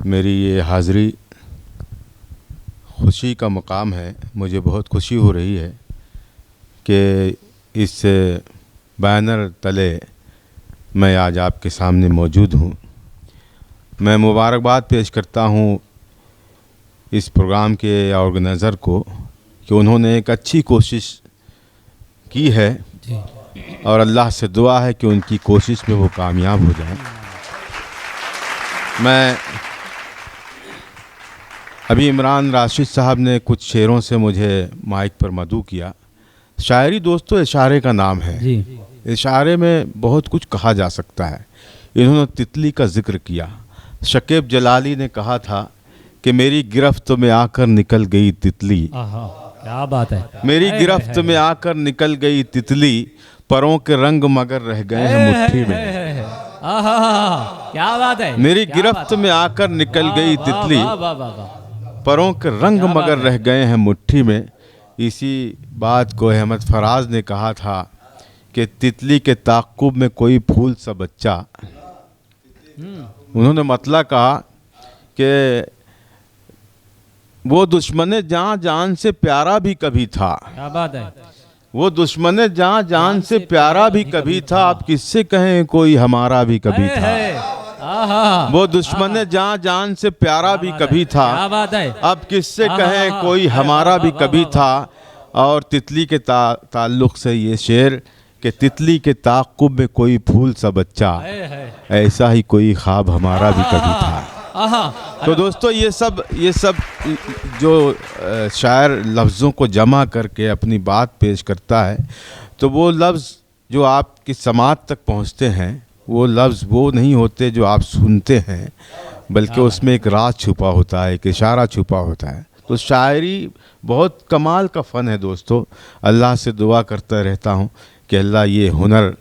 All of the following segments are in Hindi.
मेरी ये हाज़िरी खुशी का मकाम है। मुझे बहुत खुशी हो रही है कि इस बैनर तले मैं आज आपके सामने मौजूद हूँ। मैं मुबारकबाद पेश करता हूँ इस प्रोग्राम के ऑर्गेनाइज़र को कि उन्होंने एक अच्छी कोशिश की है और अल्लाह से दुआ है कि उनकी कोशिश में वो कामयाब हो जाए। मैं अभी इमरान राशिद साहब ने कुछ शेरों से मुझे माइक पर मदऊ किया। शायरी दोस्तों इशारे का नाम है जी। इशारे में बहुत कुछ कहा जा सकता है। इन्होंने तितली का जिक्र किया। शकीब जलाली ने कहा था कि मेरी गिरफ्त में आकर निकल गई तितली। क्या बात है। मेरी गिरफ्त में आकर निकल गई तितली, परों के रंग मगर रह गए हैं मुट्ठी में। क्या बात है। मेरी गिरफ्त में आकर निकल गई तितली, परों के रंग मगर रह गए हैं मुट्ठी में। इसी बात को अहमद फराज ने कहा था कि तितली के ताक़ुब में कोई फूल सा बच्चा। उन्होंने मतलब कहा कि वो दुश्मन जान जान से प्यारा भी कभी था। क्या बात है। वो दुश्मन जान जान से प्यारा भी कभी था, आप किससे कहें कोई हमारा भी कभी था। वो दुश्मन जान जान से प्यारा भी कभी था, अब किससे कहें कोई हमारा भी कभी था। और तितली के ताल्लुक़ से ये शेर कि तितली के ताक़ुब में कोई फूल सा बच्चा, ऐसा ही कोई ख्वाब हमारा भी कभी था। तो दोस्तों ये सब जो शायर लफ्ज़ों को जमा करके अपनी बात पेश करता है, तो वो लफ्ज़ जो आपकी समात तक पहुंचते हैं वो लफ्ज़ वो नहीं होते जो आप सुनते हैं, बल्कि उसमें एक राज छुपा होता है, एक इशारा छुपा होता है। तो शायरी बहुत कमाल का फ़न है दोस्तों। अल्लाह से दुआ करता रहता हूँ कि अल्लाह ये हुनर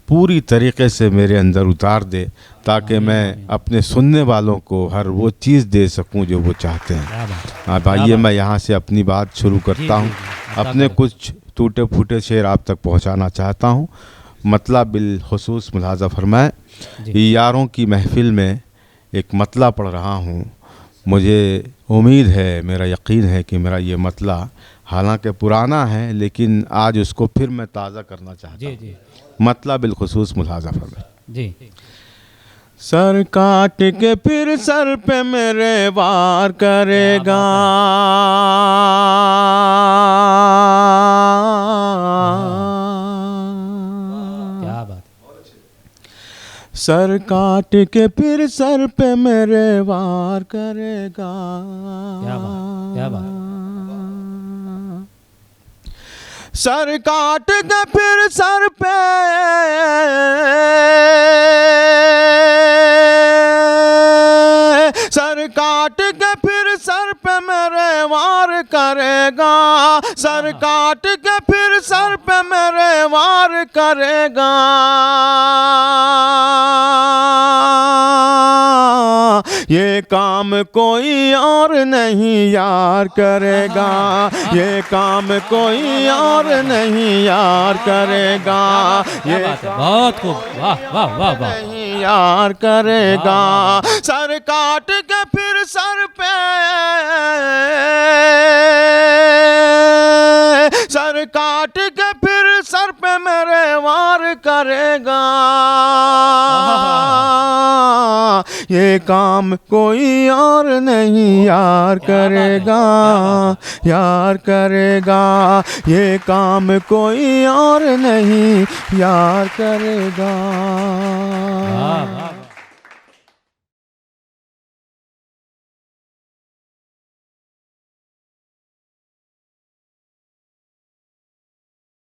पूरी तरीक़े से मेरे अंदर उतार दे, ताकि मैं अपने सुनने वालों को हर वो चीज़ दे सकूं जो वो चाहते हैं। अब आइए मैं यहाँ से अपनी बात शुरू करता हूँ। अपने कुछ टूटे फूटे शेर आप तक पहुँचाना चाहता हूँ। मतला बिल खुसूस मुलाज़ा फरमाए। यारों की महफ़िल में एक मतला पढ़ रहा हूँ। मुझे उम्मीद है, मेरा यकीन है कि मेरा ये मतला हालांकि पुराना है, लेकिन आज उसको फिर मैं ताज़ा करना चाहता हूँ। मतला बिल खुसूस मुलाज़ा फरमाए जी। सर काट के फिर सर पे मेरे वार करेगा, क्या बात। सर काट के फिर सर पे मेरे वार करेगा। क्या बात, क्या बात। सर काट के फिर सर पे सर काट के फिर सर पे मेरे वार करेगा। सर काट के फिर सर पे मेरे वार करेगा। ये काम कोई और नहीं यार करेगा। ये काम कोई और नहीं यार करेगा। ये बहुत खूब, वाह वाह वाह वाह। नहीं यार करेगा। सर काट के फिर सर पे सर काट के फिर सर पे मेरे वार करेगा। ये काम कोई और नहीं यार करेगा। यार करेगा। ये काम कोई और नहीं यार करेगा।